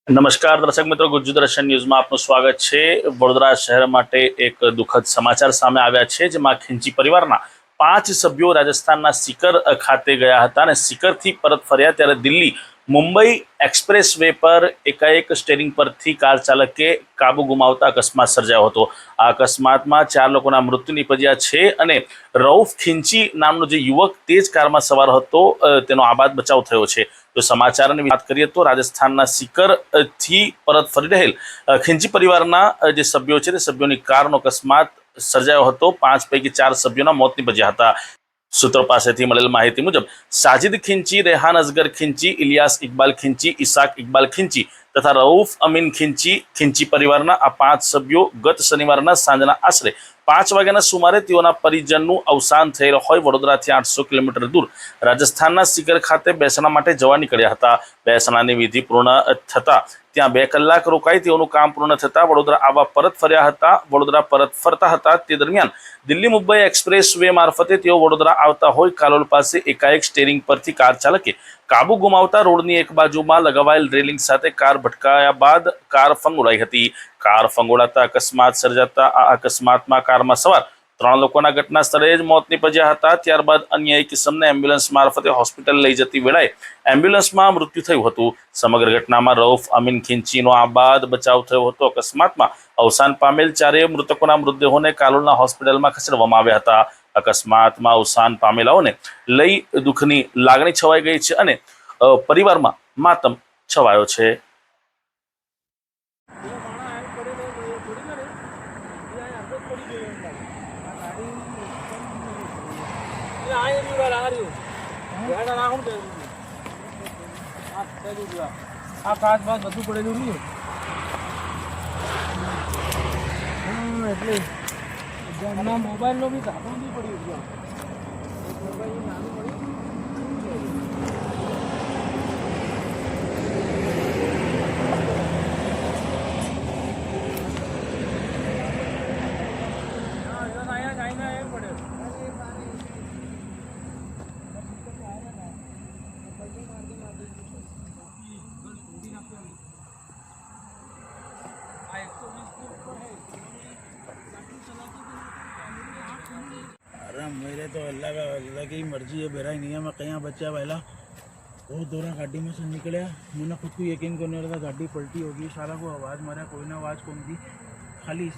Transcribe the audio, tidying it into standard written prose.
નમસ્કાર દર્શક મિત્રો, ગુજરાત ન્યૂઝમાં આપનું સ્વાગત છે। વડોદરા શહેર માટે એક દુઃખદ સમાચાર સામે આવ્યા છે, જેમાં ખીંચી પરિવારના 5 સભ્યો રાજસ્થાનના સીકર ખાતે ગયા હતા અને સીકરથી પરત ફર્યા ત્યારે દિલ્હી મુંબઈ એક્સપ્રેસ વે પર એકાએક સ્ટીયરિંગ પરથી કાર ચાલકે કાબુ ગુમાવતા અકસ્માત સર્જાયો હતો। આ અકસ્માતમાં 4 લોકોના મૃત્યુ નિપજ્યા છે અને રઉફ ખીંચી નામનો જે યુવક તે જ કારમાં સવાર હતો તેનો આબાદ બચાવ થયો છે। તો સમાચારની વાત કરીએ તો રાજસ્થાનના સીકર થી પરત ફરી રહેલ ખીંચી પરિવારના જે સભ્યો છે તે સભ્યોની કારનો અકસ્માત સર્જાયો હતો। 5 પૈકી 4 સભ્યોના મોત નિપજ્યા હતા। सूत्रों पासेथी मळेल माहिती मुजब साजिद खींची, रेहान असगर खींची, इलियास इकबाल खींची, इसाक इकबाल खींची तथा रऊफ अमीन खींची परिवाરના આ 5 સભ્યો ગત શનિવારના સાંજના આશરે 5 વાગ્યાના સુમારે તેઓના પરિજનનું અવસાન થયેલ હોય વડોદરાથી 800 કિલોમીટર દૂર રાજસ્થાનના સીકર ખાતે બેસણા માટે જવા નીકળ્યા હતા। બેસણાની વિધિ પૂર્ણ થતા ત્યાં 2 કલાક રોકાઈ તેઓનું કામ પૂર્ણ થતા વડોદરા આવવા પરત ફર્યા હતા। વડોદરા પરત ફરતા હતા તે દરમિયાન દિલ્હી મુંબઈ એક્સપ્રેસ વે મારફતે તેઓ વડોદરા આવતા હોય કાલોલ પાસે એકાએક સ્ટીયરિંગ પરથી કાર ચાલકે કાબુ ગુમાવતા રોડની એક બાજુમાં લગાવાયેલ રેલિંગ સાથે કાર ભટકાયા બાદ કાર ફંગોળાઈ હતી। કાર ફંગોળાતા અકસ્માત સર્જાતા આ અકસ્માતમાં કારમાં સવાર 3 લોકોના ઘટના સ્થળે જ મોત નિપજ્યા હતા। ત્યારબાદ અન્ય એક કિસ્સાને એમ્બ્યુલન્સ મારફતે હોસ્પિટલ લઈ જતી વેળાએ એમ્બ્યુલન્સમાં મૃત્યુ થયું હતું। સમગ્ર ઘટનામાં રઉફ અમીન ખીંચીનો આબાદ બચાવ થયો હતો। અકસ્માતમાં અવસાન પામેલ 4 મૃતકોના મૃતદેહોને કાલોલના હોસ્પિટલમાં ખસેડવામાં આવ્યા હતા। અકસ્માતમાં અવસાન પામેલાઓને લઈ દુઃખની લાગણી છવાઈ ગઈ છે અને પરિવારમાં માતમ છવાયો છે। આ કાચ બાદ બધું પડેલું નહીં એટલે એમના મોબાઈલનો બી ધાબો બી પડ્યું अरे मेरे तो अल्लाह की मर्जी है, मेरा ही नहीं है। मैं कहीं बच्चा पहला बहुत दौरा गाड़ी में से निकला, मैंने खुद को यकीन करने लगा गाड़ी पलटी होगी। सारा को आवाज़ मारा, कोई ना आवाज़ कौन थी, खाली